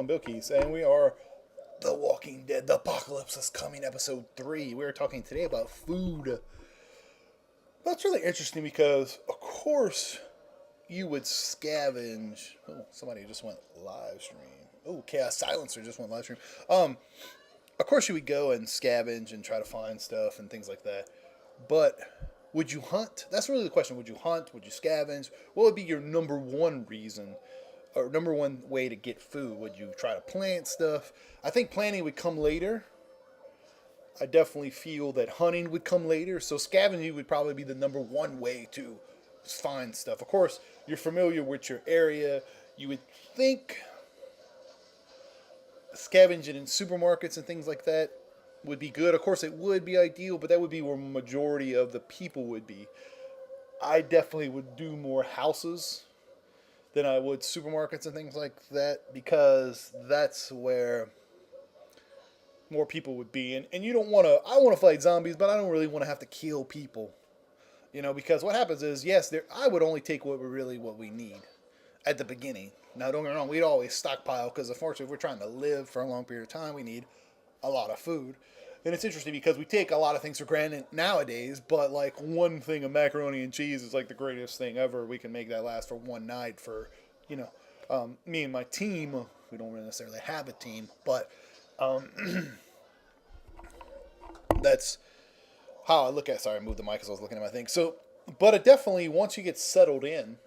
I'm Billkeyz, and we are The Walking Dead. The Apocalypse is Coming, episode 3. We're talking today about food. That's really interesting because, of course, you would scavenge. Oh, somebody just went live stream. Oh, Chaos Silencer just went live stream. Of course, you would go and scavenge and try to find stuff and things like that. But would you hunt? That's really the question. Would you hunt? Would you scavenge? What would be your number one reason? Or number one way to get food? Would you try to plant stuff? I think planting would come later. I definitely feel that hunting would come later. So scavenging would probably be the number one way to find stuff. Of course, you're familiar with your area. You would think scavenging in supermarkets and things like that would be good. Of course, it would be ideal, but that would be where majority of the people would be. I definitely would do more houses than I would supermarkets and things like that, because that's where more people would be. And you don't want to, I want to fight zombies, but I don't really want to have to kill people. You know, because what happens is, yes, I would only take what we need at the beginning. Now, don't get me wrong, we'd always stockpile, because unfortunately, if we're trying to live for a long period of time, we need a lot of food. And it's interesting because we take a lot of things for granted nowadays, but like one thing of macaroni and cheese is like the greatest thing ever. We can make that last for one night for, you know, me and my team. We don't really necessarily have a team, but that's how I look at it. Sorry, I moved the mic because I was looking at my thing. So, but it definitely, once you get settled in,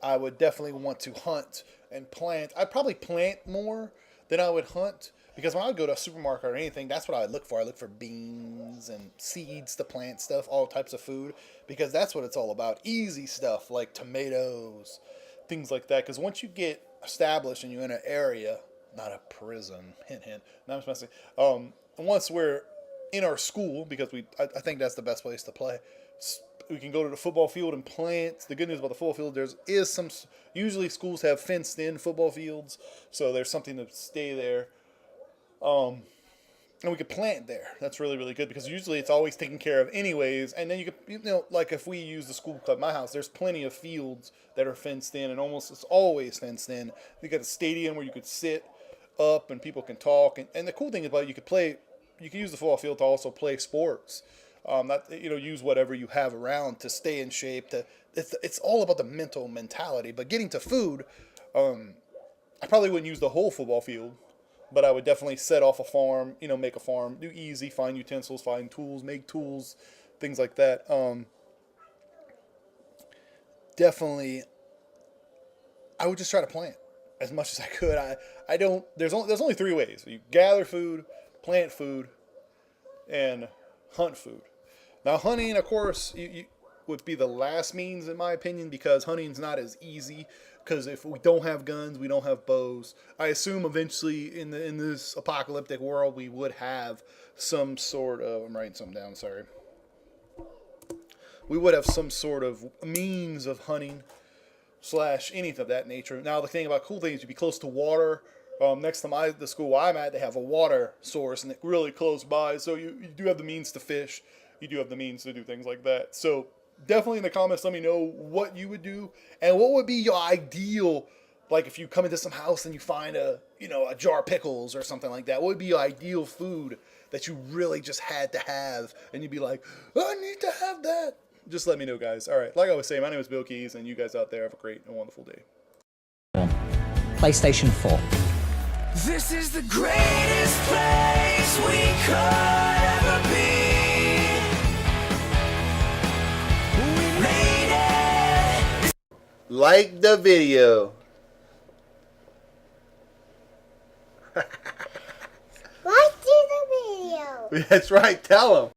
I would definitely want to hunt and plant. I'd probably plant more than I would hunt. Because when I would go to a supermarket or anything, that's what I would look for. I look for beans and seeds to plant stuff, all types of food, because that's what it's all about. Easy stuff like tomatoes, things like that. Because once you get established and you're in an area, not a prison, hint, hint. No, I'm just messing. Once we're in our school, because I think that's the best place to play. We can go to the football field and plant. The good news about the football field, usually schools have fenced in football fields, so there's something to stay there. And we could plant there. That's really, really good, because usually it's always taken care of anyways. And then you could, you know, like if we use the school club, my house, there's plenty of fields that are fenced in, and it's always fenced in. You got a stadium where you could sit up and people can talk. And the cool thing about it, you could use the football field to also play sports. Use whatever you have around to stay in shape. It's all about the mentality. But getting to food, I probably wouldn't use the whole football field. But I would definitely set off a farm, make a farm, do easy, find utensils, find tools, make tools, things like that. Definitely, I would just try to plant as much as I could. There's only three ways. You gather food, plant food, and hunt food. Now, hunting, of course, you would be the last means, in my opinion, because hunting's not as easy. Because if we don't have guns, we don't have bows. I assume eventually in this apocalyptic world, we would have some sort of... I'm writing something down, sorry. We would have some sort of means of hunting / anything of that nature. Now, the thing about cool things, you'd be close to water. Next to the school I'm at, they have a water source, and it's really close by. So you do have the means to fish. You do have the means to do things like that. So definitely in the comments, let me know what you would do and what would be your ideal, like if you come into some house and you find a jar of pickles or something like that. What would be your ideal food that you really just had to have and you'd be like, I need to have that? Just let me know, guys. All right, like I was saying, my name is Billkeyz, and you guys out there have a great and wonderful day. PlayStation 4. This is the greatest place we could ever be. Like the video. Like the video. That's right, tell them.